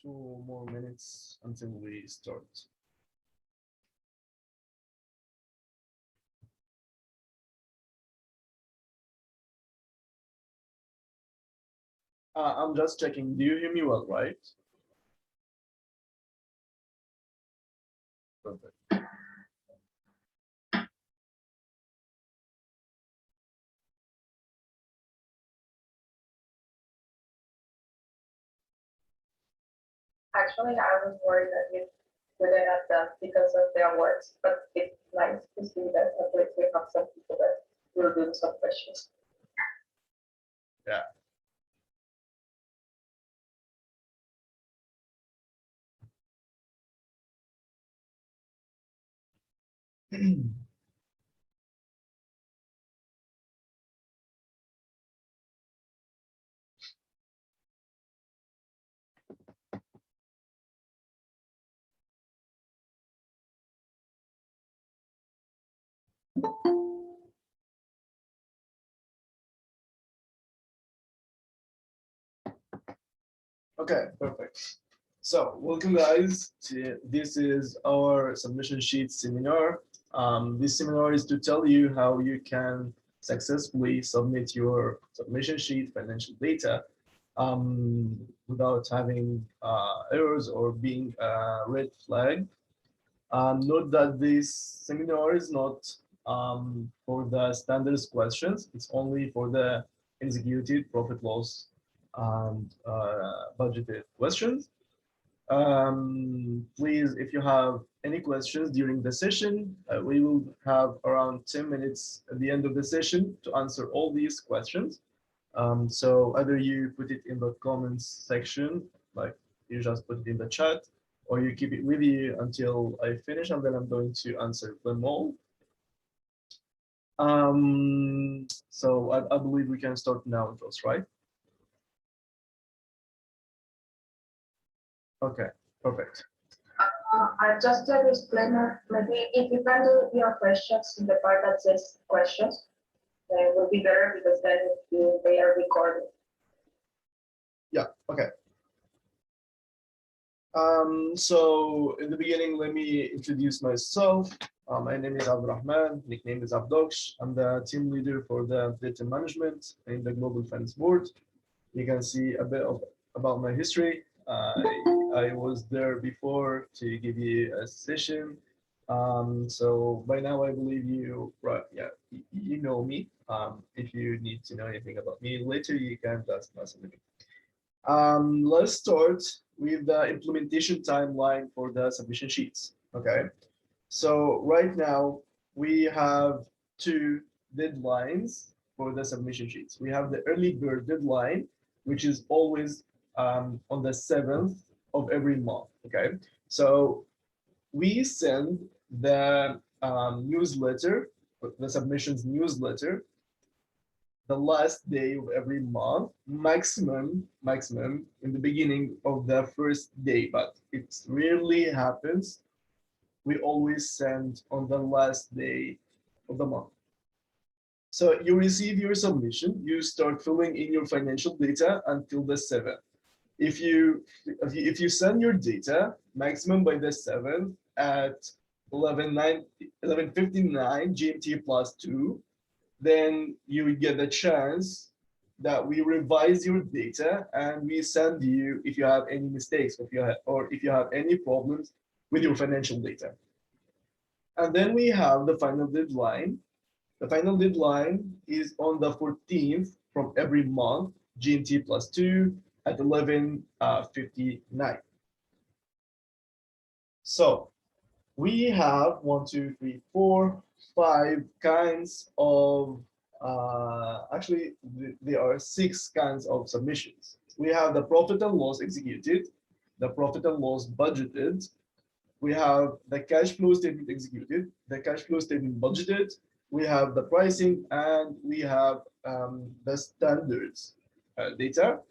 2 more minutes until we start. I'm just checking. Do you hear me well, right? Perfect. Actually, I was worried that you wouldn't have done because of their words, but it's nice to see that at least we have some people that will do some questions. Yeah. Okay, perfect. So welcome guys. This is our submission sheet seminar. This seminar is to tell you how you can successfully submit your submission sheet financial data without having errors or being a red flag. Note that this seminar is not for the standards questions. It's only for the executed profit loss and budgeted questions. Please, if you have any questions during the session, we will have around 10 minutes at the end of the session to answer all these questions. So either you put it in the comments section, like you just put it in the chat, or you keep it with you until I finish, and then I'm going to answer them all. So I believe we can start now, Joss, right? Okay, perfect. Just a disclaimer, maybe if you can do your questions in the part that says questions, then it will be better because then they are recorded. Yeah, okay. So in the beginning, let me introduce myself. My name is Abdurrahman, nickname is Abdox. I'm the team leader for the data management in the Global Finance Board. You can see a bit about my history. I was there before to give you a session. So by now I believe you, right? Yeah, you know me. If you need to know anything about me later, you can just message me. Let's start with the implementation timeline for the submission sheets. Okay, so right now we have two deadlines for the submission sheets. We have the early bird deadline, which is always on the 7th of every month. Okay, so we send the newsletter, the submissions newsletter, the last day of every month, maximum in the beginning of the first day, but it rarely happens. We always send on the last day of the month. So you receive your submission, you start filling in your financial data until the 7th. If you send your data maximum by the 7th at 11:59 GMT plus 2, then you would get the chance that we revise your data and we send you if you have any mistakes, or if you have any problems with your financial data. And then we have the final deadline. The final deadline is on the 14th from every month, GMT plus 2 at 11:59. So we have 1, 2, 3, 4, 5 kinds of, actually, there are 6 kinds of submissions. We have the profit and loss executed, the profit and loss budgeted, we have the cash flow statement executed, the cash flow statement budgeted, we have the pricing, and we have the standards data.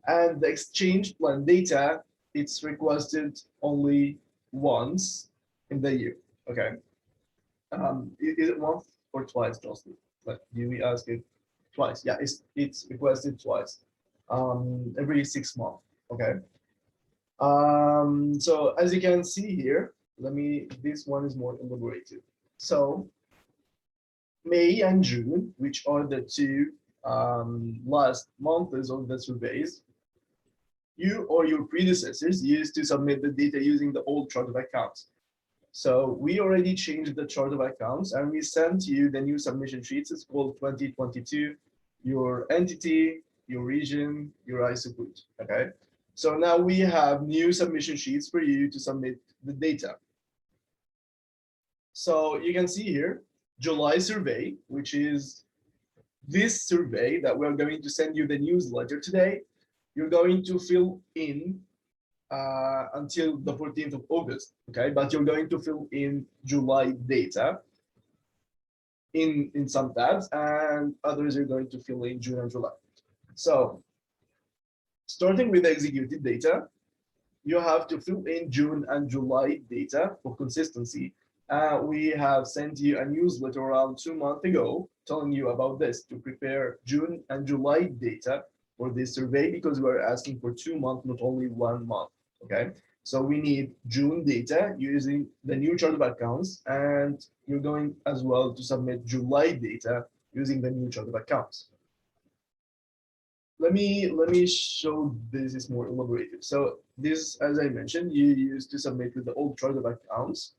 And the exchange plan data, it's requested only once in the year. Okay. Is it once or twice, Justin? Like, do we ask it twice? Yeah, it's requested twice. Every 6 months. Okay. So as you can see here, this one is more elaborated. So May and June, which are the two last months of the surveys, you or your predecessors used to submit the data using the old chart of accounts. So we already changed the chart of accounts and we sent you the new submission sheets. It's called 2022, your entity, your region, your AIESEC code. Okay. So now we have new submission sheets for you to submit the data. So you can see here, July survey, which is this survey that we're going to send you the newsletter today. You're going to fill in until the 14th of August, okay? But you're going to fill in July data in some tabs, and others are going to fill in June and July. So starting with the executed data, you have to fill in June and July data for consistency. We have sent you a newsletter around 2 months ago telling you about this to prepare June and July data for this survey because we're asking for 2 months, not only 1 month. Okay, so we need June data using the new chart of accounts, and you're going as well to submit July data using the new chart of accounts. Let me show this is more elaborated. So this, as I mentioned, you used to submit with the old chart of accounts,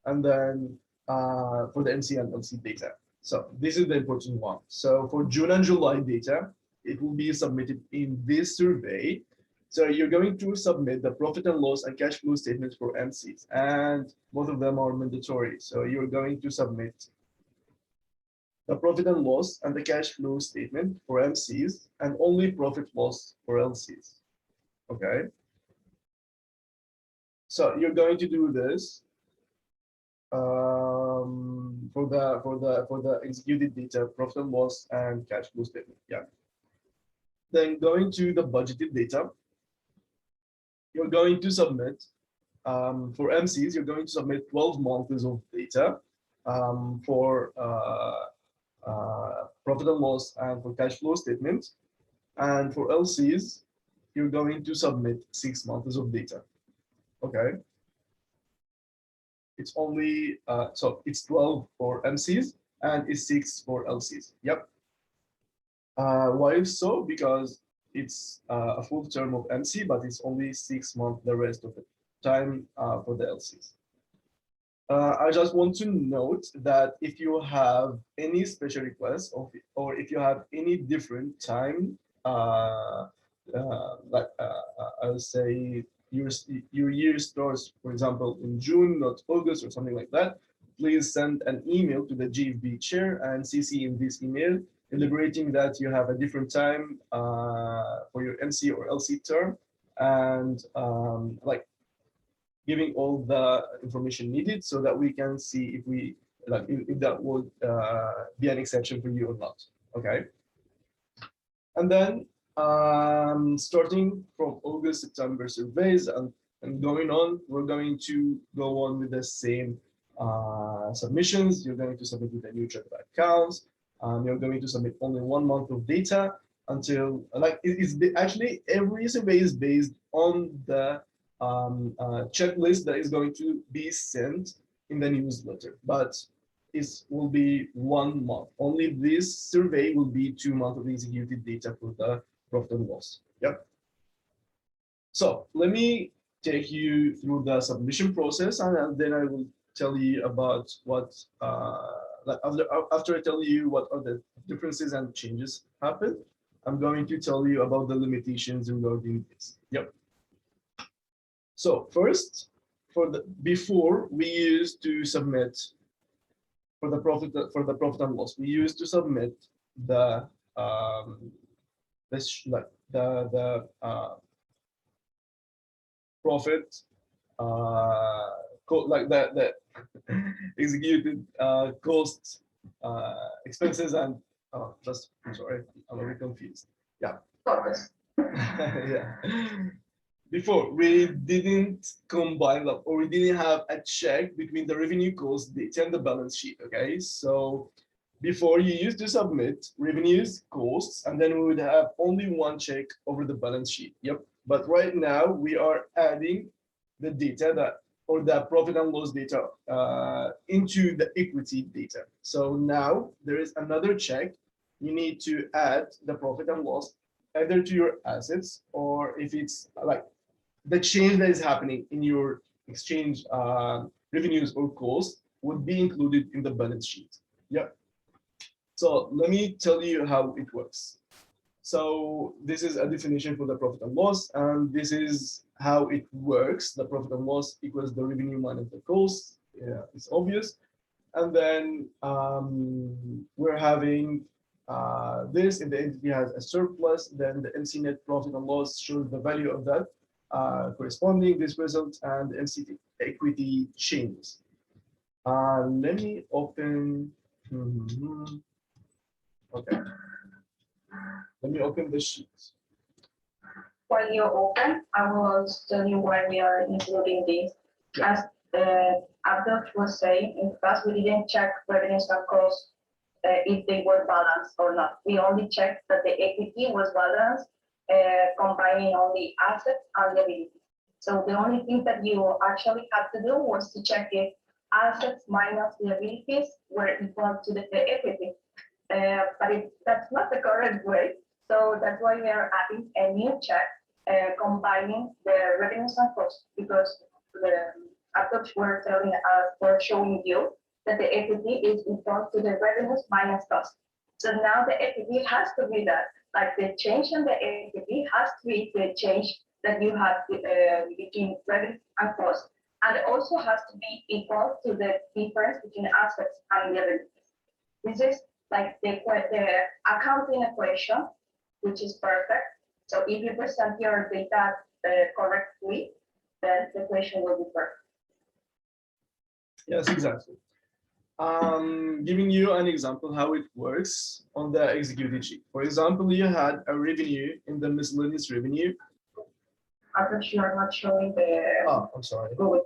and then for the MC and LC data. So this is the important one. So for June and July data, it will be submitted in this survey. So you're going to submit the profit and loss and cash flow statements for MCs, and both of them are mandatory. So you're going to submit the profit and loss and the cash flow statement for MCs, and only profit loss for LCs. Okay. So you're going to do this for the executed data, profit and loss, and cash flow statement. Yeah. Then going to the budgeted data, you're going to submit for MCs. You're going to submit 12 months of data for profit and loss and for cash flow statement, and for LCs, you're going to submit 6 months of data. Okay. It's only so it's 12 for MCs and it's 6 for LCs. Yep. Why is so? Because it's a full term of MC, but it's only 6 months the rest of the time for the LCs. I just want to note that if you have any special requests or if you have any different time, like I would say your year starts, for example, in June, not August or something like that, please send an email to the GFB chair and CC in this email, elaborating that you have a different time for your MC or LC term, and like giving all the information needed so that we can see if we like if that would be an exception for you or not. Okay. And then starting from August, September surveys and going on, we're going to go on with the same submissions. You're going to submit with a new chart of accounts. You're going to submit only 1 month of data until like actually every survey is based on the checklist that is going to be sent in the newsletter, but it will be 1 month. Only this survey will be 2 months of executed data for the profit and loss. Yep. So let me take you through the submission process, and then I will tell you about what like after I tell you what are the differences and changes happen, I'm going to tell you about the limitations regarding this. Yep. So first, before we used to submit for the profit and loss, we used to submit the profit like the executed costs, expenses, and just I'm sorry, I'm a little confused. Yeah. Yeah. Before we didn't combine that, or we didn't have a check between the revenue cost data and the balance sheet. Okay, so before you used to submit revenues, costs, and then we would have only one check over the balance sheet. Yep. But right now we are adding the data that, or the profit and loss data into the equity data. So now there is another check. You need to add the profit and loss either to your assets, or if it's like the change that is happening in your exchange revenues or costs would be included in the balance sheet. Yeah. So let me tell you how it works. So this is a definition for the profit and loss, and this is how it works. The profit and loss equals the revenue minus the cost. Yeah, it's obvious. And then we're having this, if the entity has a surplus, then the MC net profit and loss shows the value of that corresponding this result, and the MC equity changes. Let me open. Okay. Let me open the sheet. While you open, I will tell you why we are including this. Yeah. As Abdul was saying, in the past, we didn't check revenues and costs if they were balanced or not. We only checked that the equity was balanced, combining only assets and liabilities. So the only thing that you actually had to do was to check if assets minus liabilities were equal to the equity. But that's not the correct way. So that's why we are adding a new check, combining the revenues and costs, because the approach we're telling us, we're showing you that the equity is equal to the revenues minus cost. So now the equity has to be that, like the change in the equity has to be the change that you have between revenue and cost, and it also has to be equal to the difference between assets and liabilities. This is like the accounting equation, which is perfect. So if you present your data correctly, then the equation will be perfect. Yes, exactly. Giving you an example how it works on the executed sheet. For example, you had a revenue in the miscellaneous revenue. I'm sure you're not showing the. Oh, I'm sorry. Go with.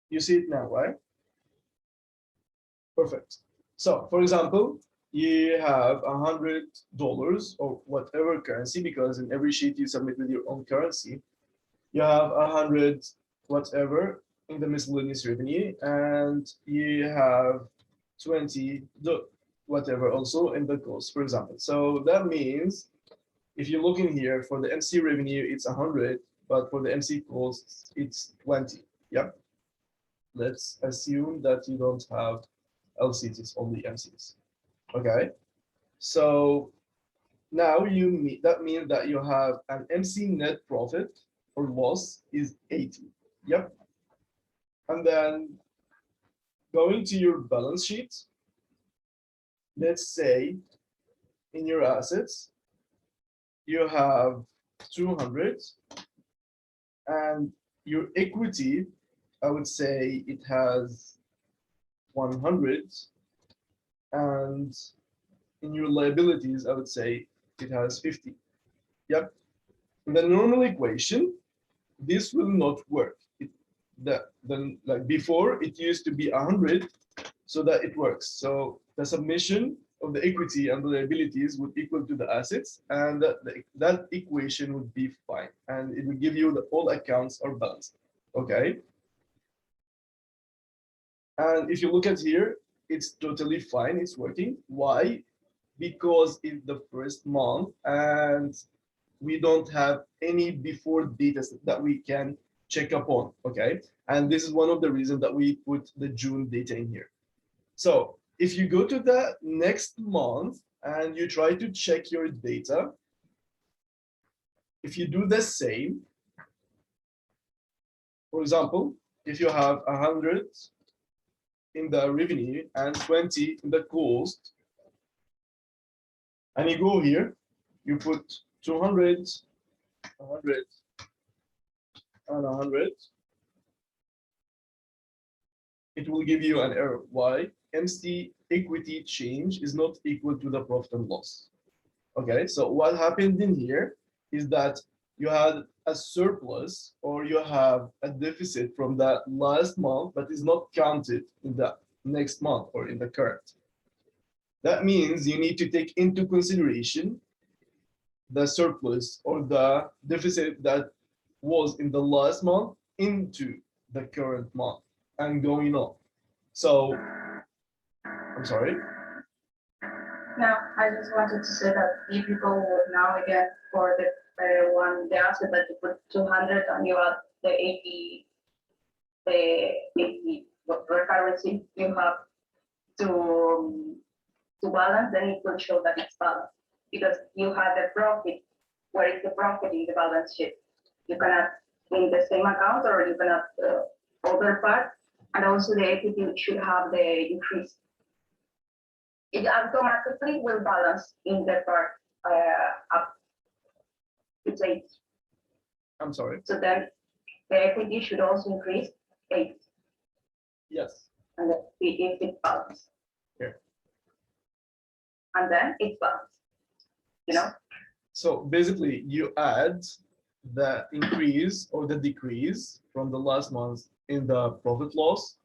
You see it now, right? Perfect. So, for example, you have $100 or whatever currency, because in every sheet you submit with your own currency. You have 100 whatever in the miscellaneous revenue, and you have 20 whatever also in the cost, for example. So that means if you look in here for the MC revenue, it's 100, but for the MC costs, it's 20. Yep. Let's assume that you don't have LCs, only MCs. Okay. So now that means that you have an MC net profit or loss is 80. Yep. And then going to your balance sheet, let's say in your assets, you have 200, and your equity, I would say it has 100, and in your liabilities, I would say it has 50. Yep. In the normal equation, this will not work. Then like before, it used to be 100, so that it works. So the submission of the equity and the liabilities would equal to the assets, and that equation would be fine, and it would give you that all accounts are balanced. Okay. And if you look at here, it's totally fine. It's working. Why? Because it's the first month, and we don't have any before data that we can check upon. Okay. And this is one of the reasons that we put the June data in here. So if you go to the next month and you try to check your data, if you do the same, for example, if you have 100 in the revenue and 20 in the cost, and you go here, you put 200, 100, and 100, it will give you an error. Why? MC equity change is not equal to the profit and loss. Okay, so what happened in here is that you had a surplus or you have a deficit from the last month that is not counted in the next month or in the current. That means you need to take into consideration the surplus or the deficit that was in the last month into the current month and going on. So, I'm sorry. Now, I just wanted to say that if you go now again for the the asset that you put 200 and you add the 80, the 80 currency you have to balance, then it will show that it's balanced because you have the profit. Where is the profit in the balance sheet? You can add in the same account or you can add the other part, and also the equity should have the increase. It automatically will balance in the part up. It's 8. I'm sorry. So then the equity should also increase 8. Yes. And if it balance. Here. And then it's balanced. You know? So basically you add the increase or the decrease from the last month in the profit loss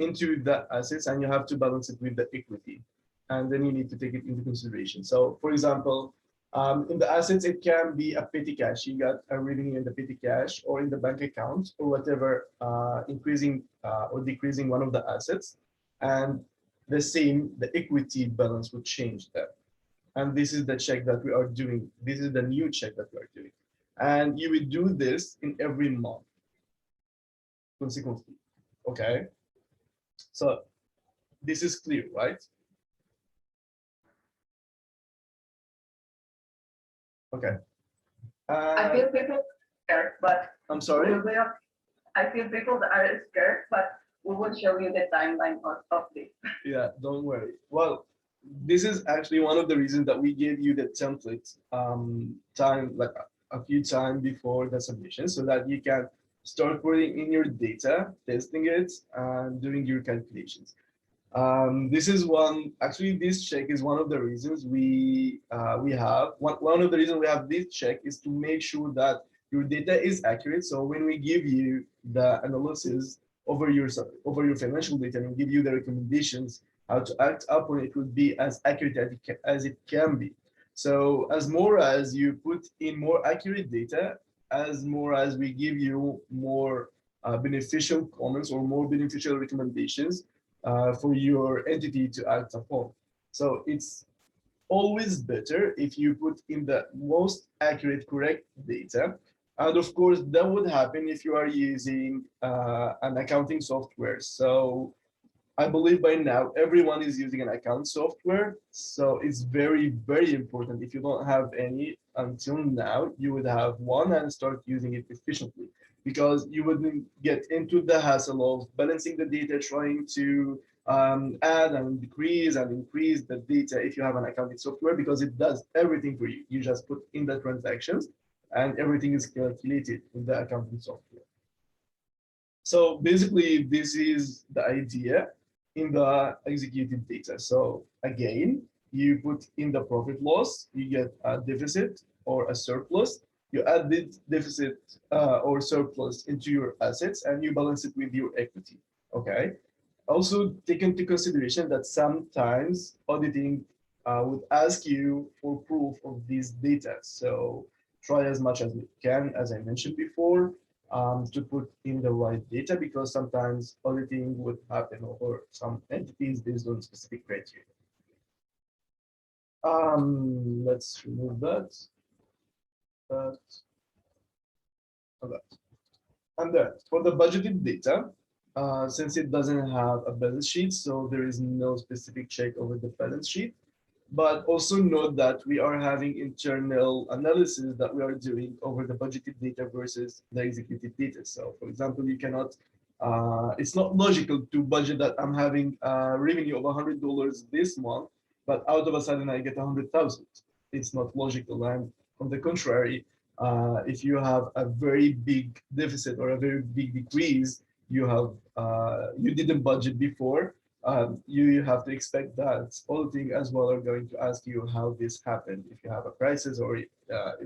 into the assets, and you have to balance it with the equity. And then you need to take it into consideration. So for example, in the assets, it can be a petty cash. You got a revenue in the petty cash or in the bank account or whatever, increasing or decreasing one of the assets. And the same, the equity balance would change that. And this is the check that we are doing. This is the new check that we are doing. And you will do this in every month, consequently. Okay. So this is clear, right? Okay. I feel people scared, but I'm sorry. I feel people that are scared, but we will show you the timeline of this. Yeah, don't worry. Well, this is actually one of the reasons that we gave you the template time, like a few times before the submission, so that you can start putting in your data, testing it, and doing your calculations. This is actually this check is one of the reasons we have, one of the reasons we have this check is to make sure that your data is accurate. So when we give you the analysis over your financial data and give you the recommendations how to act upon it, would be as accurate as it can be. So as more as you put in more accurate data, as more as we give you more beneficial comments or more beneficial recommendations for your entity to act upon. So it's always better if you put in the most accurate, correct data. And of course, that would happen if you are using an accounting software. So I believe by now everyone is using an account software. So it's very, very important. If you don't have any until now, you would have one and start using it efficiently, because you wouldn't get into the hassle of balancing the data, trying to add and decrease and increase the data if you have an accounting software, because it does everything for you. You just put in the transactions and everything is calculated in the accounting software. So basically, this is the idea in the executed data. So again, you put in the profit loss, you get a deficit or a surplus, you add the deficit or surplus into your assets and you balance it with your equity. Okay. Also take into consideration that sometimes auditing would ask you for proof of these data. So try as much as you can, as I mentioned before, to put in the right data, because sometimes auditing would happen over some entities based on specific criteria. Let's remove that. And then for the budgeted data, since it doesn't have a balance sheet, so there is no specific check over the balance sheet. But also note that we are having internal analysis that we are doing over the budgeted data versus the executed data. So for example, you cannot, it's not logical to budget that I'm having a revenue of $100 this month, but out of a sudden I get 100,000. It's not logical. And on the contrary, if you have a very big deficit or a very big decrease, you didn't budget before, you have to expect that auditing as well are going to ask you how this happened, if you have a crisis or if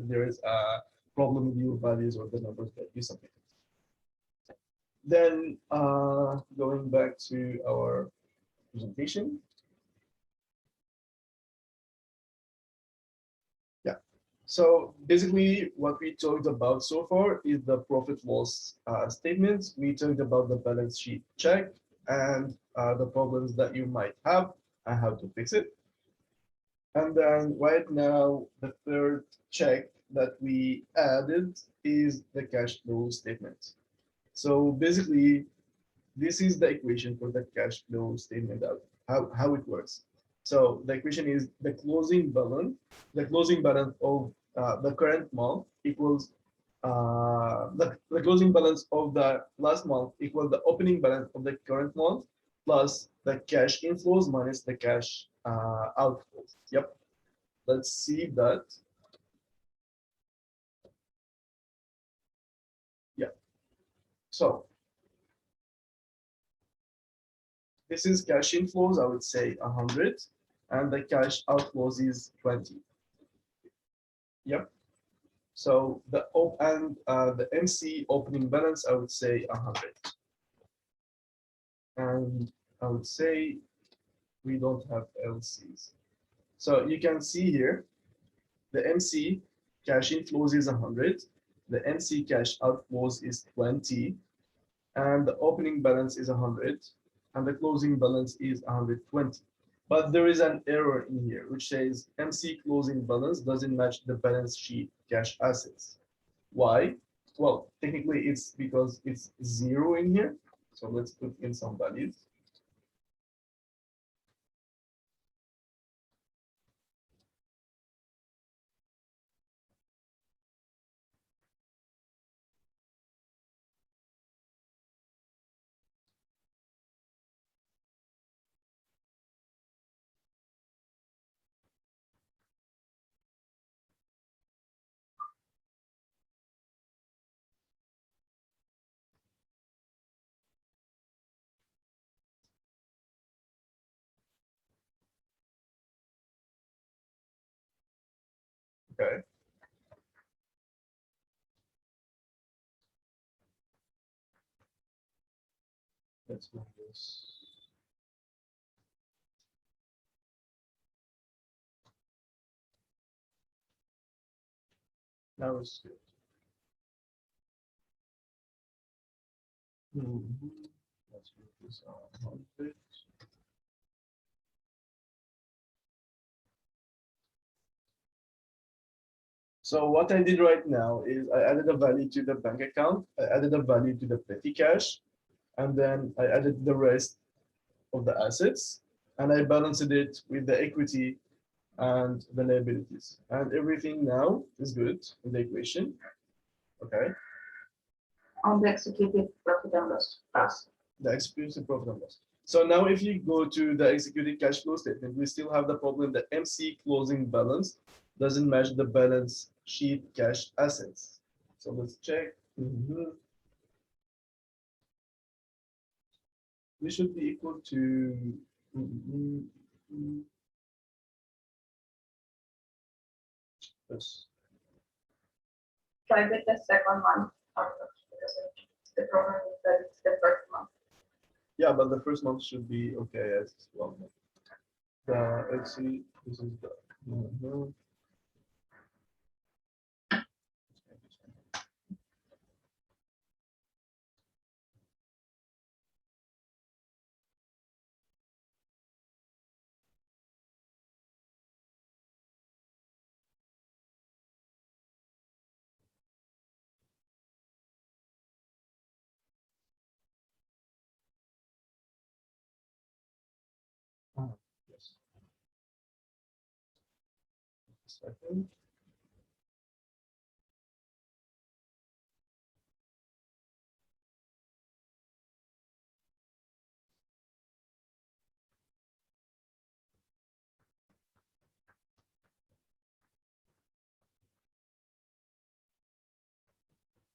there is a problem with your values or the numbers that you submitted. Then going back to our presentation. Yeah. So basically what we talked about so far is the profit loss statements. We talked about the balance sheet check and the problems that you might have and how to fix it. And then right now, the third check that we added is the cash flow statement. So basically, this is the equation for the cash flow statement of how it works. So the equation is the closing balance of the current month equals the closing balance of the last month equals the opening balance of the current month plus the cash inflows minus the cash outflows. Yep. Let's see that. Yeah. So this is cash inflows, I would say 100, and the cash outflows is 20. Yep. So the the MC opening balance, I would say 100. And I would say we don't have LCs. So you can see here, the MC cash inflows is 100, the MC cash outflows is 20, and the opening balance is 100, and the closing balance is 120. But there is an error in here, which says MC closing balance doesn't match the balance sheet cash assets. Why? Well, technically it's because it's 0 in here. So let's put in some values. Okay. Let's move this. Now it's good. Let's move this on one bit. So what I did right now is I added a value to the bank account, I added a value to the petty cash, and then I added the rest of the assets, and I balanced it with the equity and the liabilities. And everything now is good in the equation. Okay. On the executed profit and loss. Yes, the executed profit and loss. So now if you go to the executed cash flow statement, we still have the problem that MC closing balance doesn't match the balance sheet cash assets. So let's check. We should be equal to this. Try with the second month because the problem is that it's the first month. Yeah, but the first month should be okay as well. Let's see, this is the yes. Second.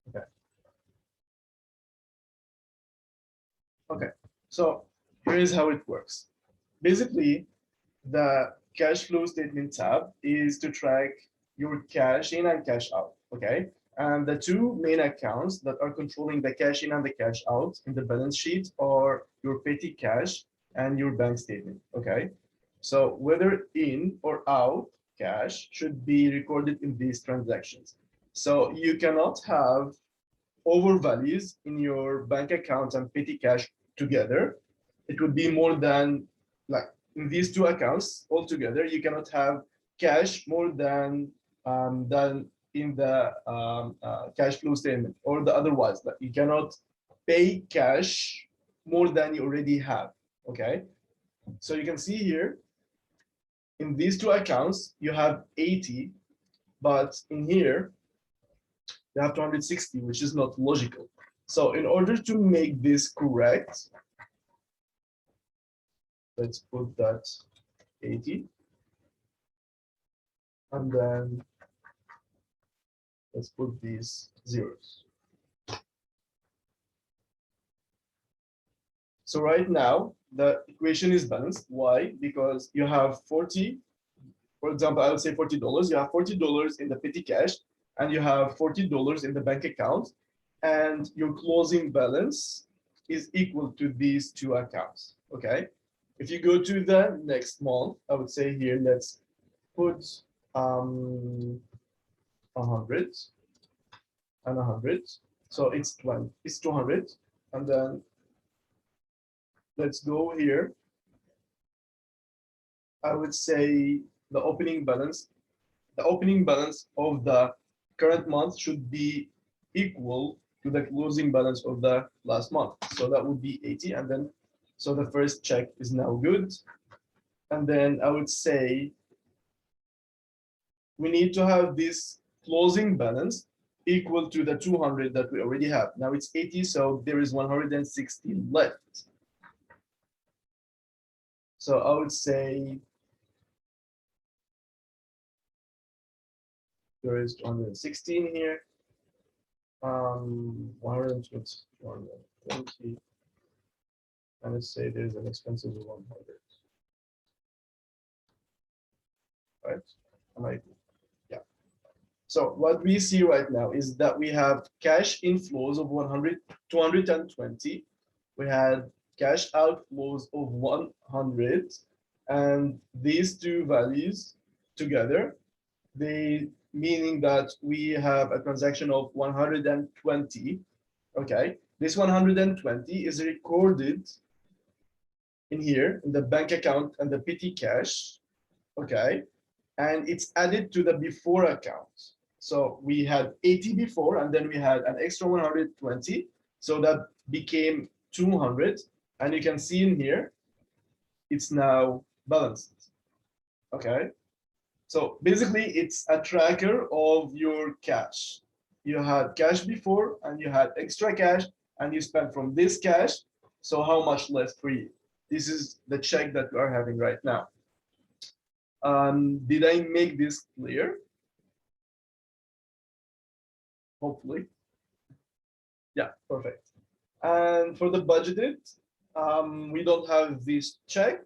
Okay. Okay. So here is how it works. Basically, the cash flow statement tab is to track your cash in and cash out, okay? And the two main accounts that are controlling the cash in and the cash out in the balance sheet are your petty cash and your bank statement, okay? So whether in or out cash should be recorded in these transactions. So you cannot have overvalues in your bank account and petty cash together. It would be more than, like, in these two accounts altogether, you cannot have cash more than in the cash flow statement, or the otherwise that you cannot pay cash more than you already have. Okay, so you can see here in these two accounts you have 80, but in here you have 260, which is not logical. So in order to make this correct, let's put that 80, and then let's put these zeros. So right now the equation is balanced. Why? Because you have 40, for example, I would say $40. You have $40 in the petty cash, and you have $40 in the bank account, and your closing balance is equal to these two accounts. Okay. If you go to the next month, I would say here, let's put 100 and 100. So it's 20, it's 200. And then let's go here. I would say the opening balance of the current month should be equal to the closing balance of the last month. So that would be 80. And then, so the first check is now good. And then I would say we need to have this closing balance equal to the 200 that we already have. Now it's 80, so there is 160 left. So I would say there is 216 here, 120, and let's say there's an expenses of 100, right? Yeah. So what we see right now is that we have cash inflows of 220. We had cash outflows of 100, and these two values together, meaning that we have a transaction of 120. Okay, this 120 is recorded in here in the bank account and the petty cash. Okay, and it's added to the before account. So we had 80 before, and then we had an extra 120, so that became 200. And you can see in here it's now balanced. Okay, so basically it's a tracker of your cash. You had cash before, and you had extra cash, and you spent from this cash. So how much left for you? This is the check that we are having right now. Did I make this clear? Hopefully. Yeah, perfect. And for the budgeted, we don't have this check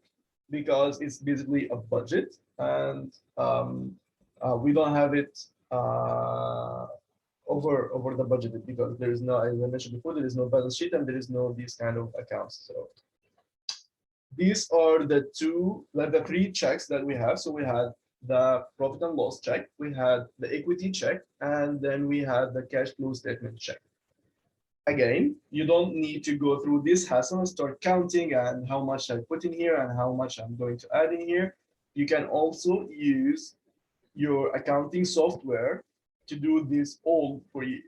because it's basically a budget, and we don't have it over the budgeted because there is no, as I mentioned before, there is no balance sheet and there is no these kind of accounts. So these are the three checks that we have. So we had the profit and loss check, we had the equity check, and then we had the cash flow statement check. Again, you don't need to go through this hassle and start counting and how much I put in here and how much I'm going to add in here. You can also use your accounting software to do this all for you,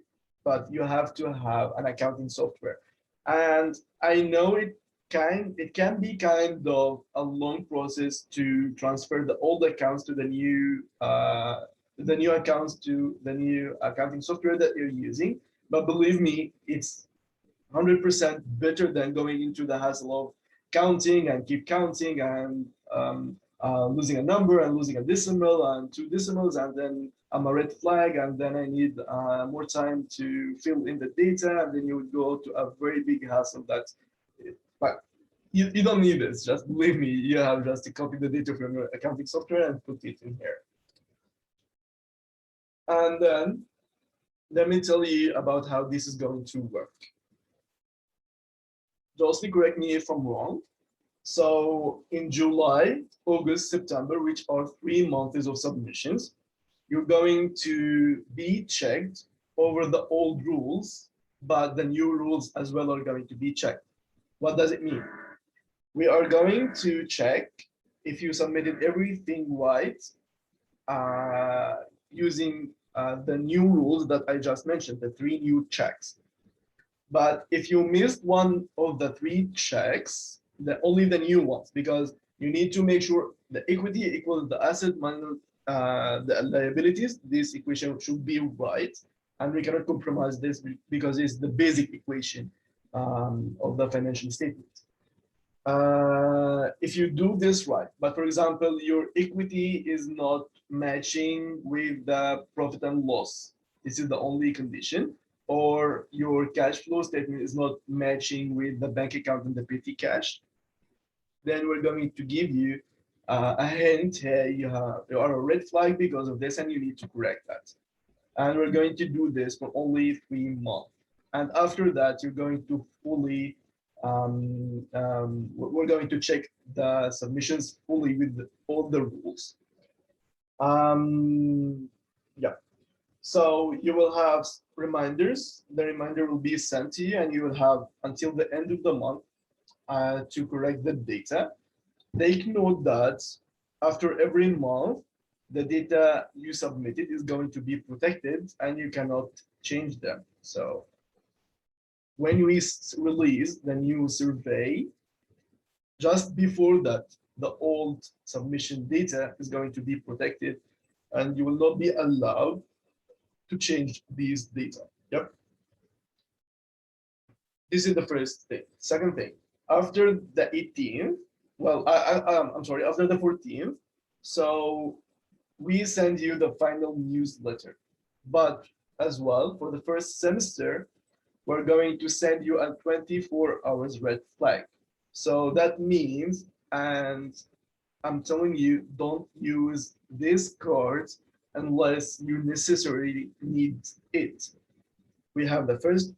but you have to have an accounting software. And I know it can be kind of a long process to transfer the old accounts to the new accounts to the new accounting software that you're using. But believe me, it's 100% better than going into the hassle of counting and keep counting and losing a number and losing a decimal and two decimals, and then I'm a red flag, and then I need more time to fill in the data, and then you would go to a very big hassle. But you don't need this. Just believe me, you have just to copy the data from your accounting software and put it in here. And then let me tell you about how this is going to work. Just correct me if I'm wrong. So in July, August, September, which are 3 months of submissions, you're going to be checked over the old rules, but the new rules as well are going to be checked. What does it mean? We are going to check if you submitted everything right using the new rules that I just mentioned, the 3 new checks. But if you missed one of the 3 checks, only the new ones, because you need to make sure the equity equals the asset minus the liabilities. This equation should be right, and we cannot compromise this because it's the basic equation of the financial statement. If you do this right, but for example, your equity is not matching with the profit and loss, this is the only condition, or your cash flow statement is not matching with the bank account and the petty cash, then we're going to give you a hint. Hey, you are a red flag because of this, and you need to correct that. And we're going to do this for only 3 months. And after that, you're going to fully, we're going to check the submissions fully with all the rules. Yeah. So you will have reminders. The reminder will be sent to you, and you will have until the end of the month to correct the data. Take note that after every month, the data you submitted is going to be protected and you cannot change them. So when we release the new survey, just before that, the old submission data is going to be protected and you will not be allowed to change these data. Yep. This is the first thing. Second thing, after the 18th, well, I'm sorry, after the 14th, so we send you the final newsletter. But as well, for the first semester, we're going to send you a 24 hours red flag. So that means, and I'm telling you, don't use this card unless you necessarily need it. We have the first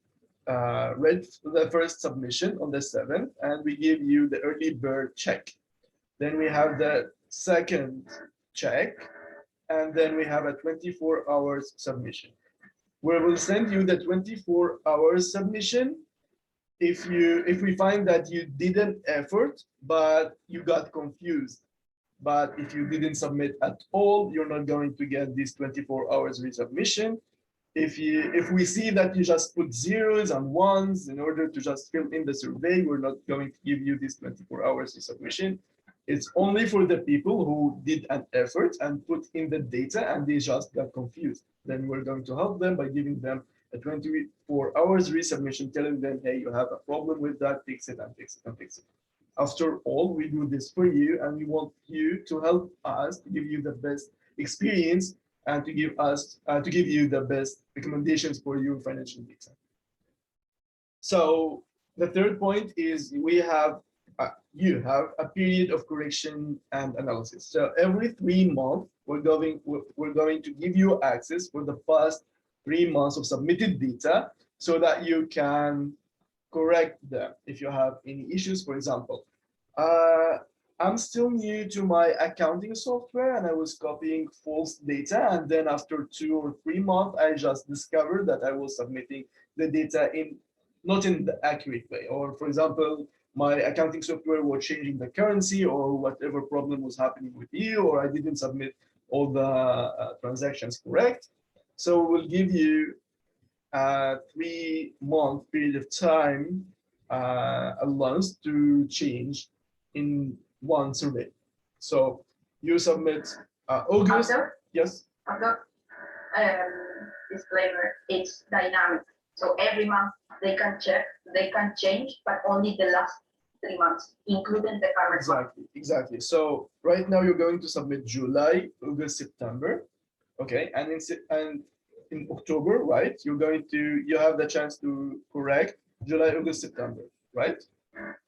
first submission on the 7th, and we give you the early bird check. Then we have the second check, and then we have a 24 hours submission. We will send you the 24 hours submission if we find that you did an effort, but you got confused. But if you didn't submit at all, you're not going to get this 24 hours resubmission. If we see that you just put zeros and ones in order to just fill in the survey, we're not going to give you this 24 hours resubmission. It's only for the people who did an effort and put in the data and they just got confused. Then we're going to help them by giving them a 24 hours resubmission, telling them, hey, you have a problem with that, fix it and fix it and fix it. After all, we do this for you, and we want you to help us to give you the best experience and to give you the best recommendations for your financial data. So the third point is you have a period of correction and analysis. So every 3 months, we're going to give you access for the past 3 months of submitted data so that you can correct them if you have any issues. For example, I'm still new to my accounting software and I was copying false data, and then after 2 or 3 months I just discovered that I was submitting the data not in the accurate way, or for example my accounting software was changing the currency or whatever problem was happening with you, or I didn't submit all the transactions correct. So we'll give you a 3-month period of time allowance to change in one survey. So you submit August. Yes. Disclaimer, it's dynamic. So every month they can check, they can change, but only the last 3 months, including the current month. Exactly. So right now you're going to submit July, August, September. Okay, and in October, right? You have the chance to correct July, August, September, right?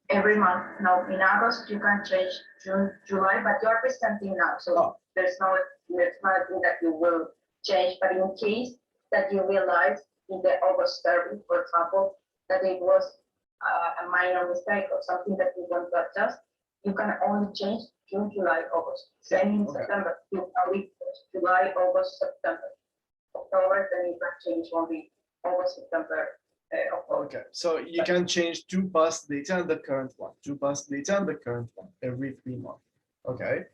every month. Now in August you can change June, July, but you're presenting now, so there's nothing that you will change. But in case that you realize in the August survey, for example, that it was a minor mistake or something that you want to adjust, you can only change June, July, August. Same in September, you can read July, August, September, October, then you can change only August, September. Okay, so you can change two past data and the current one, two past data and the current one every 3 months. Okay,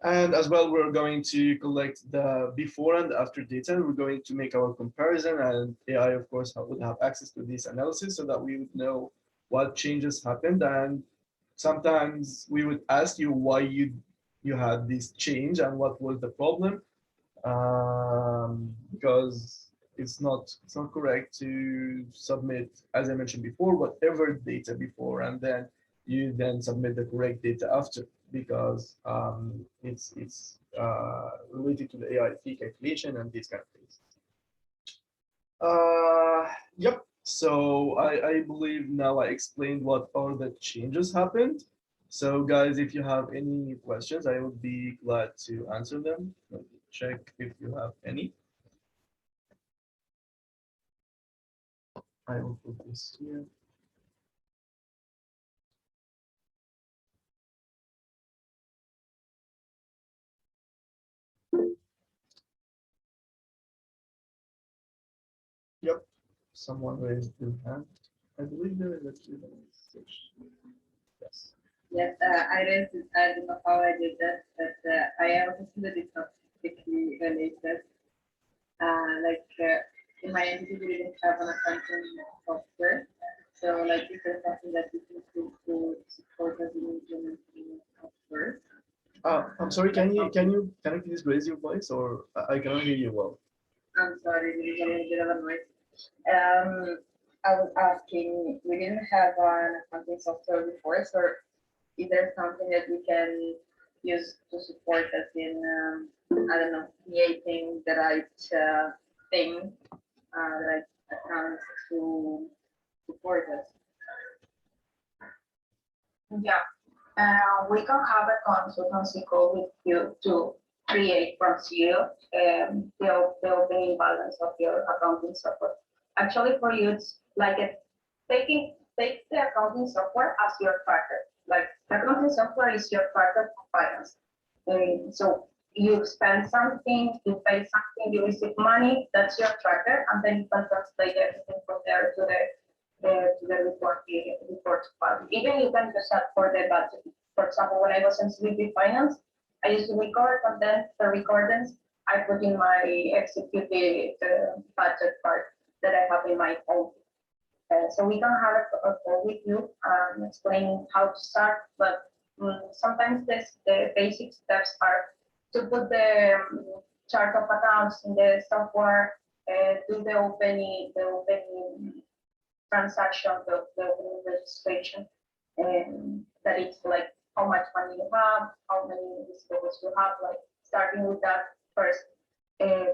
and as well, we're going to collect the before and after data. We're going to make our comparison, and AI, of course, would have access to this analysis so that we would know what changes happened. And sometimes we would ask you why you had this change and what was the problem, because it's not correct to submit, as I mentioned before, whatever data before, and then you then submit the correct data after, because it's related to the AI fee calculation and these kind of things. Yep. So I believe now I explained what are the changes happened. So guys, if you have any questions, I would be glad to answer them. Let me check if you have any. I will put this here. Yep, someone raised their hand. I believe there is a Q&A section. Yes. Yes, I don't know how I did that, but I also see that it's not strictly related. In my entity, we didn't have an accounting software. So like, is there something that you can do to support us in implementing software? I'm sorry, can you please raise your voice, or I cannot hear you well? I'm sorry, there is a little bit of a noise. I was asking, we didn't have an accounting software before, so is there something that we can use to support us in, I don't know, creating the right thing, like accounts to support us? Yeah, we can have a consultancy call with you to create from zero the opening balance of your accounting software. Actually, for you, it's like take the accounting software as your tracker. Like the accounting software is your tracker for finance. So you spend something, you pay something, you receive money, that's your tracker, and then you can translate everything from there to the report file. Even you can just add for the budget. For example, when I was in CVP Finance, I used to record, and then the recordings I put in my executive budget part that I have in my phone. So we can have a call with you explaining how to start, but sometimes the basic steps are to put the chart of accounts in the software, do the opening transaction, the opening registration, and that it's like how much money you have, how many receivables you have, like starting with that first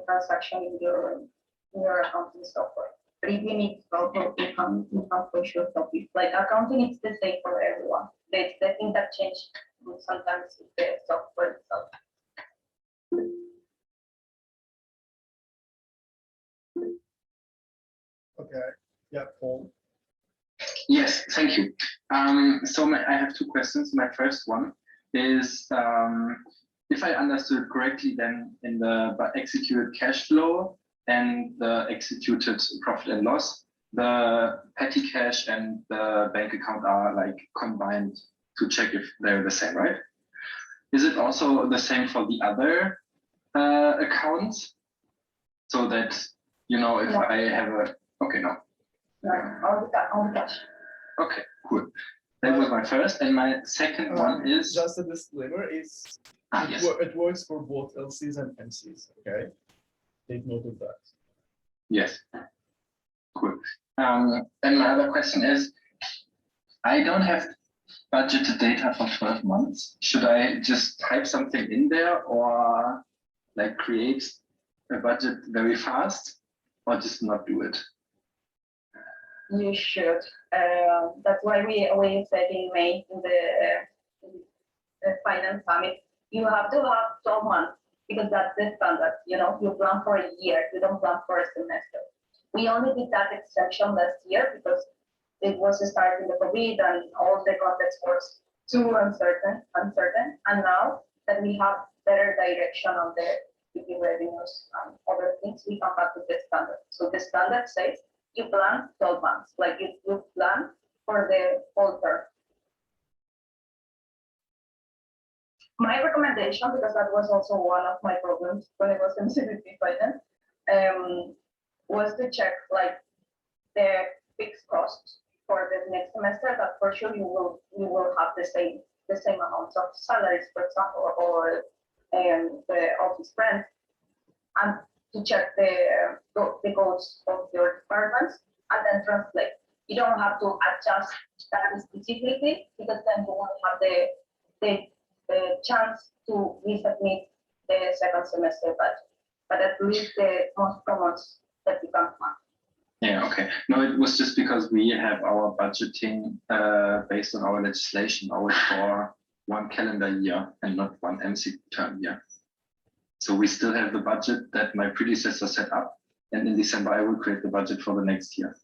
transaction in your accounting software. But if you need help, you can for sure help you. Like accounting, it's the same for everyone. The thing that changed sometimes is the software itself. Okay. Yeah, Paul. Yes, thank you. I have two questions. My first one is, if I understood correctly, then in the executed cash flow and the executed profit and loss, the petty cash and the bank account are like combined to check if they're the same, right? Is it also the same for the other accounts? So that, you know, if I have a, okay, no. All the cash. Okay, cool. That was my first, and my second one is just a disclaimer. Yes. It works for both LCs and MCs. Okay, take note of that. Yes. Cool. And my other question is, I don't have budgeted data for 12 months. Should I just type something in there, or like create a budget very fast, or just not do it? You should. That's why we said in May in the finance summit, you have to have 12 months because that's the standard. You know, you plan for a year, you don't plan for a semester. We only did that exception last year because it was starting the COVID and all the context was too uncertain. And now that we have better direction on the GDP revenues and other things, we come back to the standard. So the standard says you plan 12 months, like you plan for the whole term. My recommendation, because that was also one of my problems when I was in CBP finance, was to check like the fixed costs for the next semester. That for sure you will have the same amounts of salaries, for example, or the office rent, and to check the codes of your departments and then translate. You don't have to adjust that specifically because then you won't have the chance to resubmit the second semester budget, but at least the most common that you can find. Yeah, okay. No, it was just because we have our budgeting based on our legislation always for one calendar year and not one MC term year. So we still have the budget that my predecessor set up, and in December I will create the budget for the next year.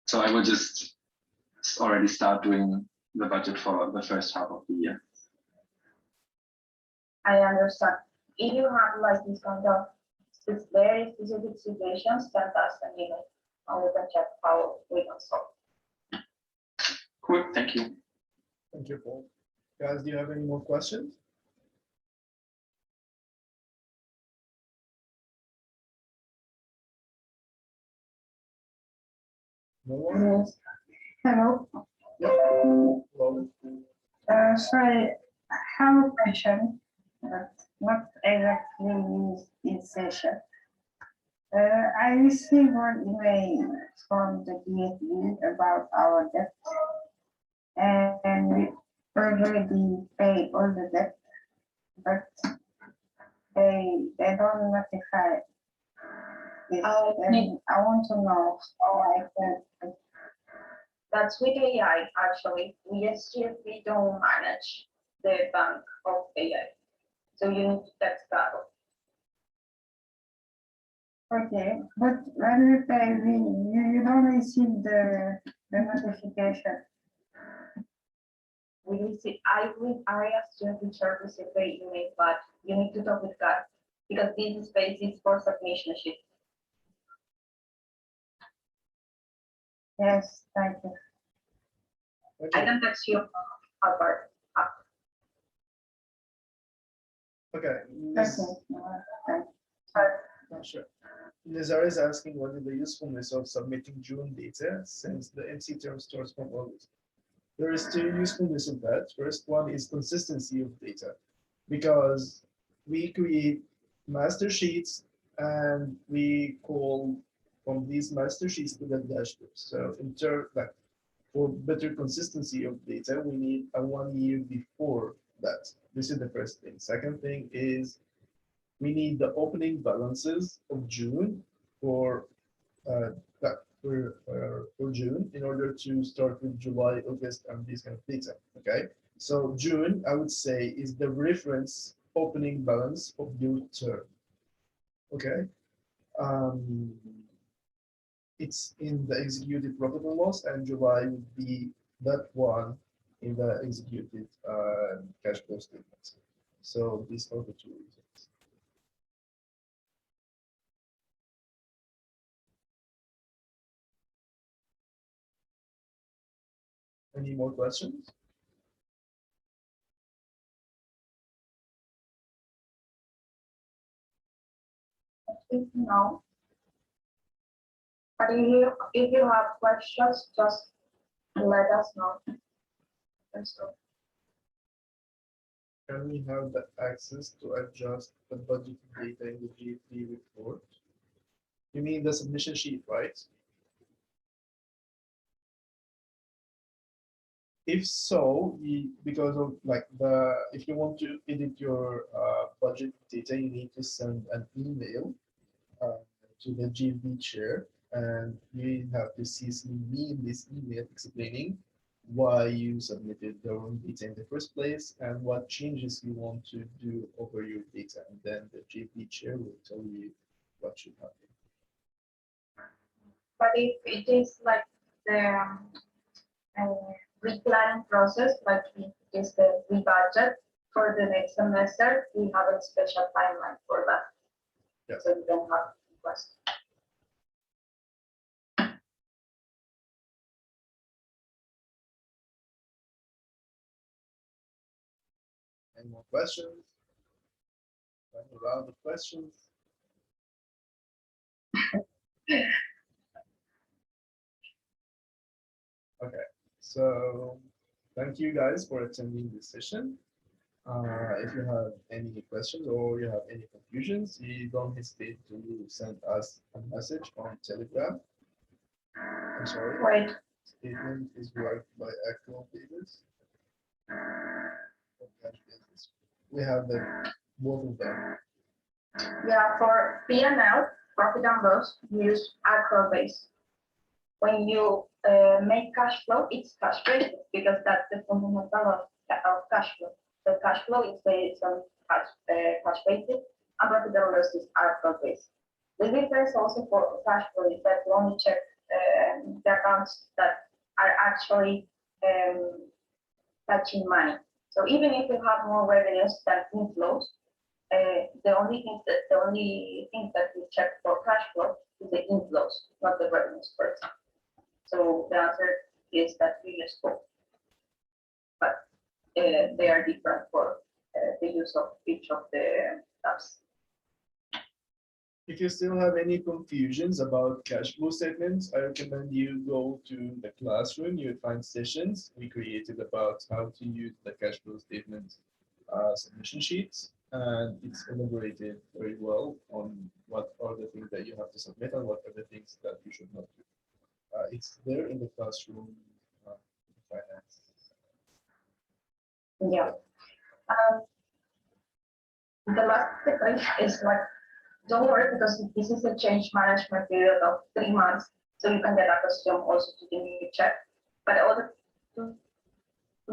So I will just already start doing the budget for the first half of the year. I understand. If you have like this kind of very specific situations, send us an email and we can check how we can solve. Cool, thank you. Thank you, Paul. Guys, do you have any more questions? No one? Yes. Hello. Yeah. Hello. Sorry, I have a question, but not exactly in session. I received one email from the GFB about our debt, and we already paid all the debt, but they don't notify this. And I want to know how I can. That's with AI actually. We don't manage the bank of AI. So you need to text that. Okay, but when we pay, you don't receive the notification. We receive, I assume the service is very email, but you need to talk with God because this space is for submission sheet. Yes, thank you. I Okay. can text you apart. Okay. Sure. Nizar is asking what is the usefulness of submitting June data since the MC term starts from August. There is two usefulness of that. First one is consistency of data, because we create master sheets and we call from these master sheets to the dashboard. So in turn, like for better consistency of data, we need a 1 year before that. This is the first thing. Second thing is we need the opening balances of June for June in order to start with July, August, and these kind of data. Okay, so June I would say is the reference opening balance of your term. Okay, it's in the executed profit and loss, and July would be that one in the executed cash flow statement. So these are the two reasons. Any more questions? No. But if you have questions, just let us know. Can we have the access to adjust the budget data in the GFB report? You mean the submission sheet, right? If so, because of like if you want to edit your budget data, you need to send an email to the GFB chair, and you have to CC me in this email explaining why you submitted the wrong data in the first place and what changes you want to do over your data. And then the GFB chair will tell you what should happen. But if it is like the replanning process, like if it is the rebudget for the next semester, we have a special timeline for that. Yes. So you don't have to request. Any more questions? Any round of questions? Okay, so thank you guys for attending this session. If you have any questions or you have any confusions, you don't hesitate to send us a message on Telegram. I'm sorry. Right. Statement is worked by actual pages. We have the both of them. Yeah, for P&L, profit and loss, use accrual base. When you make cash flow, it's cash based because that's the fundamental of cash flow. So cash flow is based on cash basis, and profit and loss is accrual based. The difference also for cash flow is that you only check the accounts that are actually touching money. So even if you have more revenues than inflows, the only thing that we check for cash flow is the inflows, not the revenues, for example. So the answer is that we use both, but they are different for the use of each of the tabs. If you still have any confusions about cash flow statements, I recommend you go to the classroom. You'll find sessions we created about how to use the cash flow statement submission sheets. And it's elaborated very well on what are the things that you have to submit and what are the things that you should not do. It's there in the classroom finance. Yeah. The last thing is like, don't worry, because this is a change management period of 3 months, so you can get accustomed also to the new check. But also to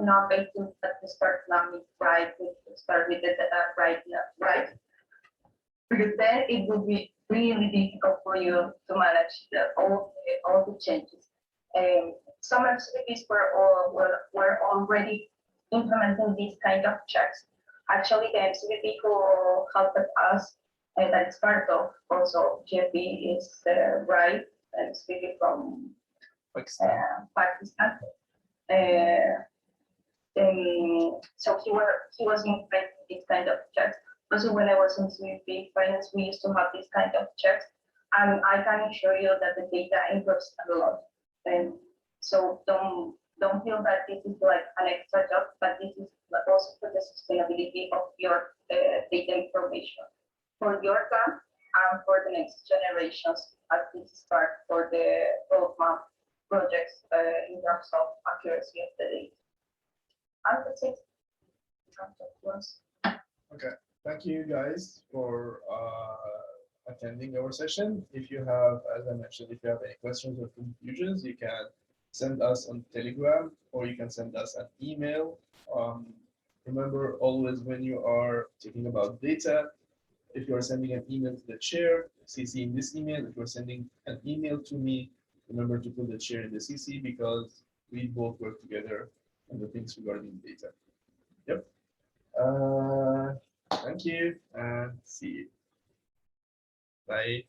not wait to start planning right, start with the right, because then it would be really difficult for you to manage all the changes. Some activities were already implementing these kind of checks. Actually, the MCVP who helped us, and that's part of also GFB is right, and speaking from Pakistan. So he was implementing these kind of checks. Also, when I was in CVP finance, we used to have this kind of checks, and I can assure you that the data improves a lot. And so don't feel that this is like an extra job, but this is also for the sustainability of your data information for your plan and for the next generations as this start for the roadmap projects in terms of accuracy of the data. And that's it. Okay, thank you guys for attending our session. If you have, as I mentioned, if you have any questions or confusions, you can send us on Telegram or you can send us an email. Remember always when you are talking about data, if you are sending an email to the chair, CC in this email. If you're sending an email to me, remember to put the chair in the CC because we both work together on the things regarding data. Yep. Thank you and see you. Bye.